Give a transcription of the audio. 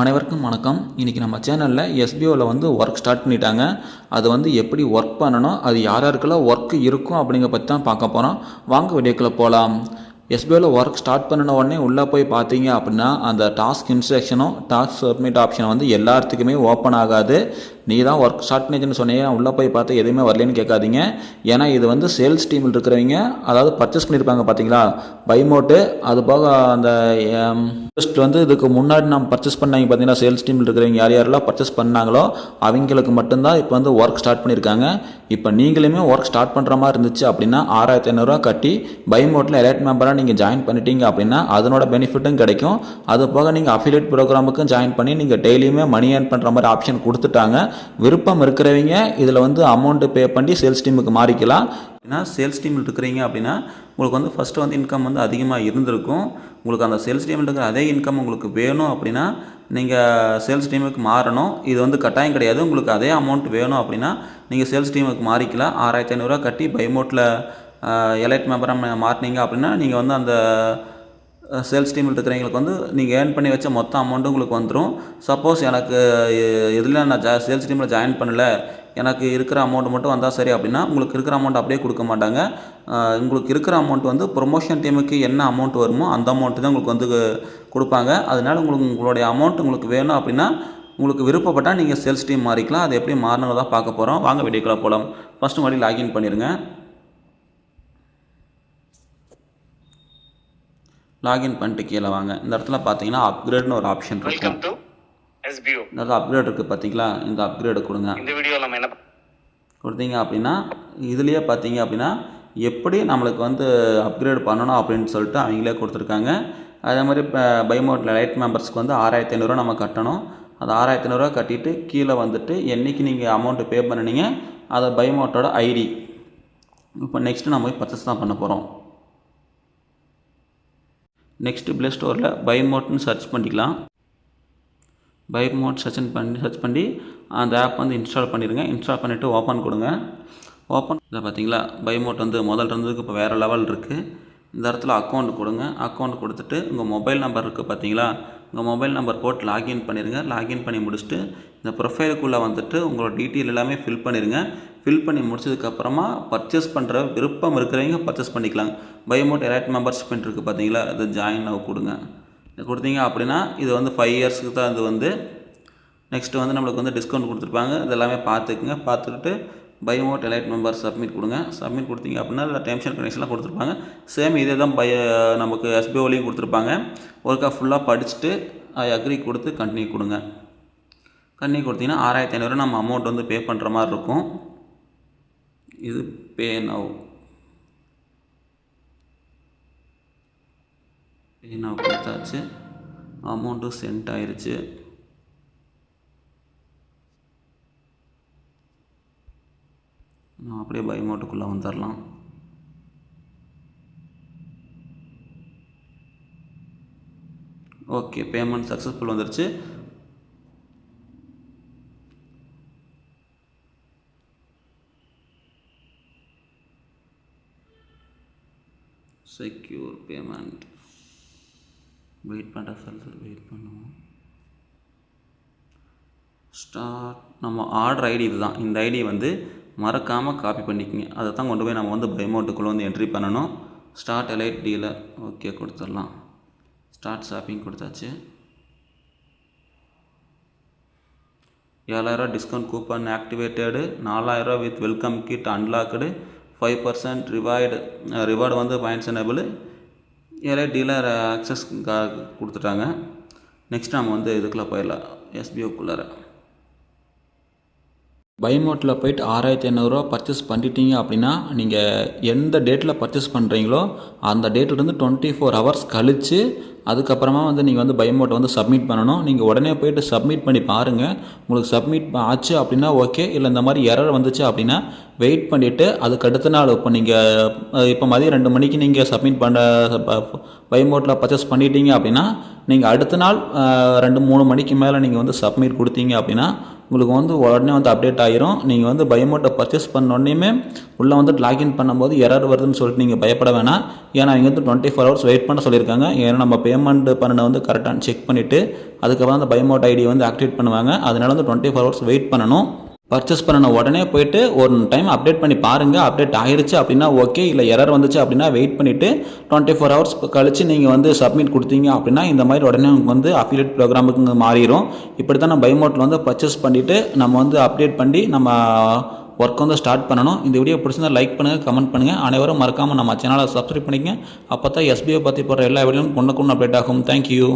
அனைவருக்கும் வணக்கம். இன்றைக்கி நம்ம சேனலில் எஸ்பிஓவில் வந்து ஒர்க் ஸ்டார்ட் பண்ணிட்டாங்க. அது வந்து எப்படி ஒர்க் பண்ணணும், அது யார் யாருக்கெல்லாம் ஒர்க் இருக்கும் அப்படிங்கிற பற்றி தான் பார்க்க போகிறோம். வாங்க வீடியோக்குள்ளே போகலாம். எஸ்பிஓவில் ஒர்க் ஸ்டார்ட் பண்ணின உடனே உள்ளே போய் பார்த்தீங்க அப்படின்னா அந்த டாஸ்க் இன்ஸ்ட்ரக்ஷனும் டாஸ்க் சப்மிட் ஆப்ஷனும் வந்து எல்லாத்துக்குமே ஓப்பன் ஆகாது. நீ தான் ஒர்க் ஸ்டார்ட் பண்ணிச்சுன்னு சொன்னீங்க, உள்ளே போய் பார்த்து எதுவுமே வரலன்னு கேட்காதீங்க. ஏன்னா இது வந்து சேல்ஸ் டீமில் இருக்கிறவங்க, அதாவது பர்ச்சேஸ் பண்ணியிருப்பாங்க பார்த்தீங்களா, பைமோட்டு, அது போக அந்த ஃபஸ்ட் வந்து இதுக்கு முன்னாடி நம்ம பர்ச்சேஸ் பண்ணாங்க பார்த்தீங்கன்னா, சேல்ஸ் டீமில் இருக்கிறவங்க யார் யாரெல்லாம் பர்ச்சேஸ் பண்ணாங்களோ அவங்களுக்கு மட்டும்தான் இப்போ வந்து ஒர்க் ஸ்டார்ட் பண்ணியிருக்காங்க. இப்போ நீங்களுமே ஒர்க் ஸ்டார்ட் பண்ணுற மாதிரி இருந்துச்சு அப்படின்னா 6500 கட்டி பைமோட்டில் எலைட் மெம்பராக நீங்கள் ஜாயின் பண்ணிட்டீங்க அப்படின்னா அதனோட பெனிஃபிட்டும் கிடைக்கும். அது போக நீங்கள் அஃபிலியேட் ப்ரோக்ராமுக்கும் ஜாயின் பண்ணி நீங்கள் டெய்லியுமே மணி ஏர்ன் பண்ணுற மாதிரி ஆப்ஷன் கொடுத்துட்டாங்க. விருப்பம் இருக்கிறவங்க இதில் வந்து அமௌண்ட்டு பே பண்ணி சேல்ஸ் டீமுக்கு மாறிக்கலாம். ஏன்னா சேல்ஸ் டீமில் இருக்கிறீங்க அப்படின்னா உங்களுக்கு வந்து ஃபஸ்ட்டு வந்து இன்கம் வந்து அதிகமாக இருந்திருக்கும். உங்களுக்கு அந்த சேல்ஸ் டீமில் இருக்கிற அதே இன்கம் உங்களுக்கு வேணும் அப்படின்னா நீங்கள் சேல்ஸ் டீமுக்கு மாறணும். இது வந்து கட்டாயம் கிடையாது. உங்களுக்கு அதே அமௌண்ட் வேணும் அப்படின்னா நீங்கள் சேல்ஸ் டீமுக்கு மாறிக்கலாம். 6500 கட்டி பைமோட்டில் எலைட் மெம்பராக மாற்றினீங்க அப்படின்னா நீங்கள் வந்து அந்த சேல்ஸ் டீமில் இருக்கிறவங்களுக்கு வந்து நீங்கள் ஏர்ன் பண்ணி வச்ச மொத்த அமௌண்ட்டு உங்களுக்கு வந்துடும். சப்போஸ் எனக்கு இதில் நான் சேல்ஸ் டீமில் ஜாயின் பண்ணலை, எனக்கு இருக்கிற அமௌண்ட் மட்டும் வந்தால் சரி அப்படின்னா உங்களுக்கு இருக்கிற அமௌண்ட் அப்படியே கொடுக்க மாட்டாங்க. உங்களுக்கு இருக்கிற அமௌண்ட் வந்து ப்ரொமோஷன் டீமுக்கு என்ன அமௌண்ட் வருமோ அந்த அமௌண்ட்டு தான் உங்களுக்கு வந்து கொடுப்பாங்க. அதனால் உங்களுடைய அமௌண்ட் உங்களுக்கு வேணும் அப்படின்னா உங்களுக்கு விருப்பப்பட்டால் நீங்கள் சேல்ஸ் டீம் மாறிக்கலாம். அது எப்படி மாறினதை தான் பார்க்க போகிறோம். வாங்க வீடியோக்குள்ளே போகலாம். ஃபஸ்ட்டு மாதிரி லாகின் பண்ணிடுங்க. லாகின் பண்ணிட்டு கீழே வாங்க. இந்த இடத்துல பார்த்தீங்கன்னா அப்கிரேட்னு ஒரு ஆப்ஷன் இருக்கும். இந்த அப்கிரேட் இருக்குது பார்த்தீங்களா, இந்த அப்கிரேடு கொடுங்க. இந்த வீடியோவில் நம்ம என்ன கொடுத்தீங்க அப்படின்னா இதுலேயே பார்த்தீங்க அப்படின்னா எப்படி நம்மளுக்கு வந்து அப்கிரேட் பண்ணணும் அப்படின்னு சொல்லிட்டு அவங்களே கொடுத்துருக்காங்க. அதே மாதிரி இப்போ பைமோட்டில் லைட் மெம்பர்ஸ்க்கு வந்து 6500 நம்ம கட்டணும். அது 6500 கட்டிட்டு கீழே வந்துட்டு என்றைக்கு நீங்கள் அமௌண்ட்டு பே பண்ணினீங்க அதை பைமோட்டோட ஐடி. இப்போ நெக்ஸ்ட்டு நம்ம போய் பர்ச்சேஸ் தான் பண்ண போகிறோம். நெக்ஸ்ட்டு ப்ளே ஸ்டோரில் பைமோட்னு சர்ச் பண்ணிக்கலாம். பைமோட் சர்ச் பண்ணி அந்த ஆப் வந்து இன்ஸ்டால் பண்ணிடுங்க. இன்ஸ்டால் பண்ணிவிட்டு ஓப்பன் கொடுங்க. ஓப்பன் இதை பார்த்தீங்களா, பைமோட் வந்து முதல்ல இருந்ததுக்கு இப்போ வேறு லெவல் இருக்குது. இந்த இடத்துல அக்கௌண்ட் கொடுங்க. அக்கௌண்ட் கொடுத்துட்டு உங்கள் மொபைல் நம்பர் இருக்குது பார்த்தீங்களா, உங்கள் மொபைல் நம்பர் போட்டு லாகின் பண்ணிடுங்க. லாகின் பண்ணி முடிச்சுட்டு இந்த ப்ரொஃபைலுக்குள்ளே வந்துட்டு உங்களோட டீட்டெயில் எல்லாமே ஃபில் பண்ணிடுங்க. ஃபில் பண்ணி முடிச்சதுக்கப்புறமா பர்ச்சேஸ் பண்ணுற விருப்பம் இருக்கிறவங்க பர்ச்சேஸ் பண்ணிக்கலாங்க. பைமோட் எலைட் மெம்பர்ஷிப் இருக்குது பார்த்தீங்களா, அது ஜாயின் கொடுங்க. இது கொடுத்தீங்க அப்படின்னா இது வந்து 5 இயர்ஸ்க்கு தான். இது வந்து நெக்ஸ்ட்டு வந்து நம்மளுக்கு வந்து டிஸ்கவுண்ட் கொடுத்துருப்பாங்க. இதெல்லாமே பார்த்துக்குங்க. பார்த்துக்கிட்டு பைமோட் எலைட் மெம்பர் சப்மிட் கொடுங்க. சப்மிட் கொடுத்தீங்க அப்படின்னா அதில் டேர்ம்ஸ் அண்ட் கண்டிஷன்லாம் கொடுத்துருப்பாங்க. சேம் இதே தான் நமக்கு எஸ்பிஓலையும் கொடுத்துருப்பாங்க. ஒர்க்காக ஃபுல்லாக படிச்சுட்டு அக்ரி கொடுத்து கண்டினியூ கொடுங்க. கண்டினியூ கொடுத்தீங்கன்னா 6500 நம்ம அமௌண்ட் வந்து பே பண்ணுற மாதிரி இருக்கும். இது பே நவ் கொடுத்தாச்சு. அமௌண்ட்டு சென்ட் ஆயிடுச்சு. நான் அப்படியே பைமோட்டுக்குள்ளே வந்துடலாம். ஓகே, பேமெண்ட் சக்ஸஸ்ஃபுல் வந்துருச்சு. Secure payment. வெயிட் பண்ணுற சொல்லிட்டு வெயிட் பண்ணுவோம். ஸ்டார்ட். நம்ம ஆர்டர் ஐடி இது தான். இந்த ஐடி வந்து மறக்காமல் காப்பி பண்ணிக்கோங்க. அதை தான் கொண்டு போய் நம்ம வந்து பைமோட்டுக்குள்ளே வந்து என்ட்ரி பண்ணணும். ஸ்டார்ட் எலைட் டீலர் ஓகே கொடுத்துடலாம். ஸ்டார்ட் ஷாப்பிங் கொடுத்தாச்சு. 7000 discount coupon activated, 4000 with welcome kit unlocked, 5% reward வந்து points enable, elite dealer access கொடுத்துட்டாங்க. நெக்ஸ்ட் நம்ம வந்து இதுக்குள்ளே போயிடலாம். எஸ்பிஓக்குள்ளார பைமோட்டில் போய்ட்டு 6500 பர்ச்சேஸ் பண்ணிட்டீங்க அப்படின்னா நீங்கள் எந்த டேட்டில் பர்ச்சேஸ் பண்ணுறீங்களோ அந்த டேட்லேருந்து 24 ஹவர்ஸ் கழித்து அதுக்கப்புறமா வந்து நீங்கள் வந்து பைமோட்டை வந்து சப்மிட் பண்ணணும். நீங்கள் உடனே போய்ட்டு சப்மிட் பண்ணி பாருங்கள். உங்களுக்கு சப்மிட் ஆச்சு அப்படின்னா ஓகே, இல்லை இந்த மாதிரி எரர் வந்துச்சு அப்படின்னா வெயிட் பண்ணிவிட்டு அதுக்கு அடுத்த நாள் இப்போ மதியம் 2 மணிக்கு நீங்கள் சப்மிட் பண்ண பைமோட்டில் பர்ச்சேஸ் பண்ணிட்டீங்க அப்படின்னா நீங்கள் அடுத்த நாள் 2-3 மணிக்கு மேலே நீங்கள் வந்து சப்மிட் கொடுத்தீங்க அப்படின்னா உங்களுக்கு வந்து உடனே வந்து அப்டேட் ஆயிரும். நீங்கள் வந்து பயோமோட்டை பர்ச்சேஸ் பண்ண உடனேயுமே உள்ளே வந்து லாகின் பண்ணும்போது எரர் வருதுன்னு சொல்லிட்டு நீங்கள் பயப்பட வேணாம். ஏன்னா அவங்க வந்து 24 ஹவர்ஸ் வெயிட் பண்ண சொல்லியிருக்காங்க. ஏன்னா நம்ம பேமெண்ட் பண்ண வந்து கரெக்டாக செக் பண்ணிவிட்டு அதுக்கப்புறம் அந்த பயோமோட் ஐடி வந்து ஆக்டிவேட் பண்ணுவாங்க. அதனால வந்து 24 ஹவர்ஸ் வெயிட் பண்ணணும். பர்ச்சேஸ் பண்ண உடனே போயிட்டு ஒரு டைம் அப்டேட் பண்ணி பாருங்கள். அப்டேட் ஆகிருச்சு அப்படின்னா ஓகே, இல்லை எரர் வந்துச்சு அப்படின்னா வெயிட் பண்ணிவிட்டு 24 ஹவர்ஸ் கழிச்சு நீங்கள் வந்து சப்மிட் கொடுத்தீங்க அப்படின்னா இந்த மாதிரி உடனே உங்களுக்கு வந்து அஃபிலியேட் ப்ரோக்ராமுக்கு மாறிடும். இப்படி தான் நம்ம பயோமோட்டில் வந்து பர்ச்சேஸ் பண்ணிவிட்டு நம்ம வந்து அப்டேட் பண்ணி நம்ம ஒர்க் வந்து ஸ்டார்ட் பண்ணணும். இந்த வீடியோ பிடிச்சிருந்தா லைக் பண்ணுங்கள், கமெண்ட் பண்ணுங்கள். அனைவரும் மறக்காமல் நம்ம சேனலை சப்ஸ்கிரைப் பண்ணிக்கங்க. அப்போ தான் எஸ்பிஓ பற்றி போகிற எல்லா வீடியோவும் கொண்டு அப்டேட் ஆகும். தேங்க்யூ.